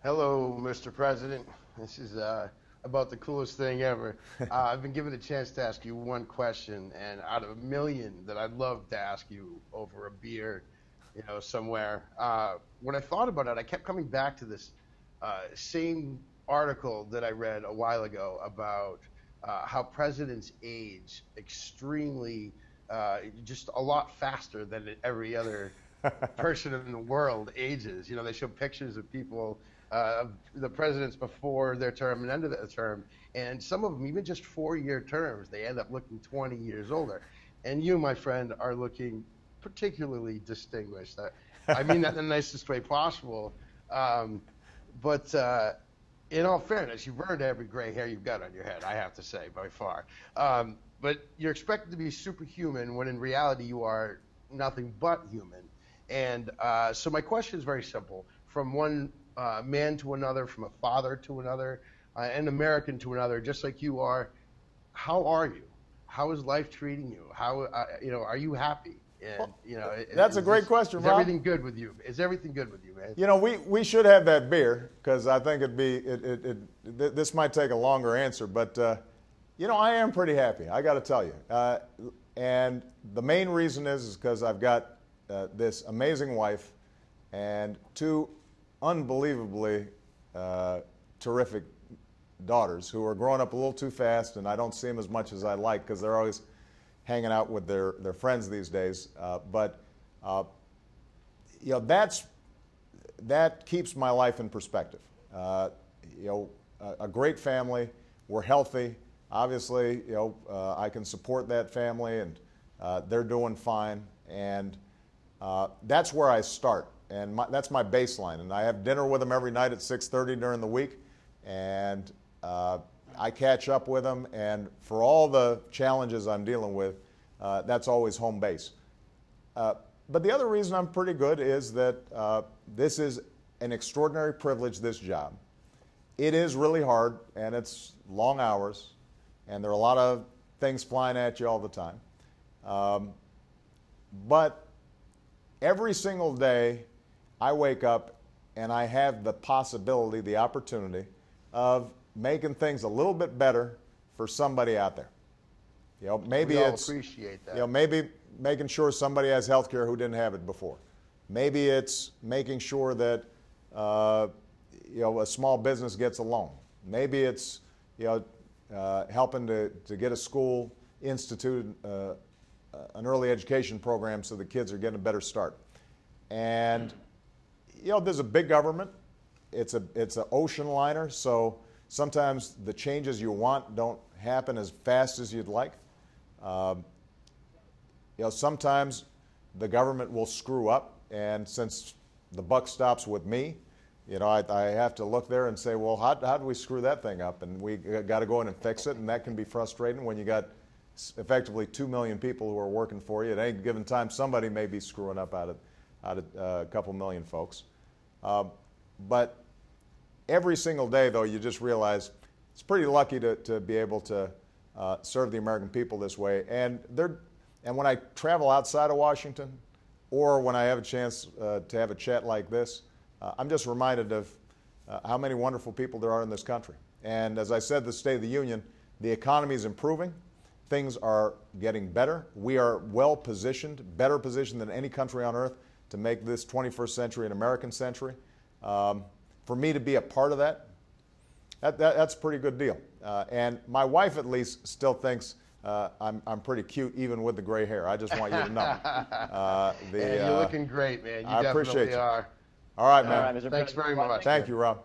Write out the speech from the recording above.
Hello, Mr. President. This is about the coolest thing ever. I've been given a chance to ask you one question, and out of a million that I'd love to ask you over a beer, somewhere. When I thought about it, I kept coming back to this same article that I read a while ago about how presidents age extremely, just a lot faster than every other person in the world ages. They show pictures of people, of the presidents before their term and end of their term, and some of them, even just 4-year terms, they end up looking 20 years older. And you, my friend, are looking particularly distinguished. I mean that in the nicest way possible. But in all fairness, you've earned every gray hair you've got on your head, I have to say, by far. But you're expected to be superhuman when in reality you are nothing but human. And so my question is very simple. From one man to another, from a father to another, an American to another, just like you are, how are you? How is life treating you? How, are you happy? And, that's a great question, Rob. Is everything good with you? Is everything good with you, man? We should have that beer, because I think this might take a longer answer, but I am pretty happy, I got to tell you. And the main reason is because I've got this amazing wife and two unbelievably terrific daughters who are growing up a little too fast, and I don't see them as much as I like because they're always hanging out with their friends these days. But that keeps my life in perspective. A great family, we're healthy. Obviously, I can support that family, and they're doing fine. And that's where I start, and that's my baseline. And I have dinner with them every night at 6:30 during the week, and I catch up with them. And for all the challenges I'm dealing with, that's always home base. But the other reason I'm pretty good is that this is an extraordinary privilege, this job. It is really hard, and it's long hours, and there are a lot of things flying at you all the time. But every single day, I wake up and I have the possibility, the opportunity of making things a little bit better for somebody out there. Maybe we all it's appreciate that. Maybe making sure somebody has health care who didn't have it before. Maybe it's making sure that a small business gets a loan. Maybe it's helping to get a school instituted an early education program so the kids are getting a better start. And there's a big government. It's an ocean liner, so sometimes the changes you want don't happen as fast as you'd like. Sometimes the government will screw up, and since the buck stops with me, I have to look there and say, well, how do we screw that thing up? And we got to go in and fix it, and that can be frustrating when you got effectively 2 million people who are working for you. At any given time, somebody may be screwing up out of a couple million folks. But every single day, though, you just realize it's pretty lucky to be able to serve the American people this way. And when I travel outside of Washington, or when I have a chance to have a chat like this, I'm just reminded of how many wonderful people there are in this country. And as I said, the State of the Union, the economy is improving. Things are getting better. We are well positioned, better positioned than any country on earth to make this 21st century an American century. For me to be a part of that's a pretty good deal. And my wife, at least, still thinks I'm pretty cute, even with the gray hair. I just want you to know. You're looking great, man. You I definitely appreciate you. are. All right, man. All right, Mr. Thanks President. very much. Thank you, Rob.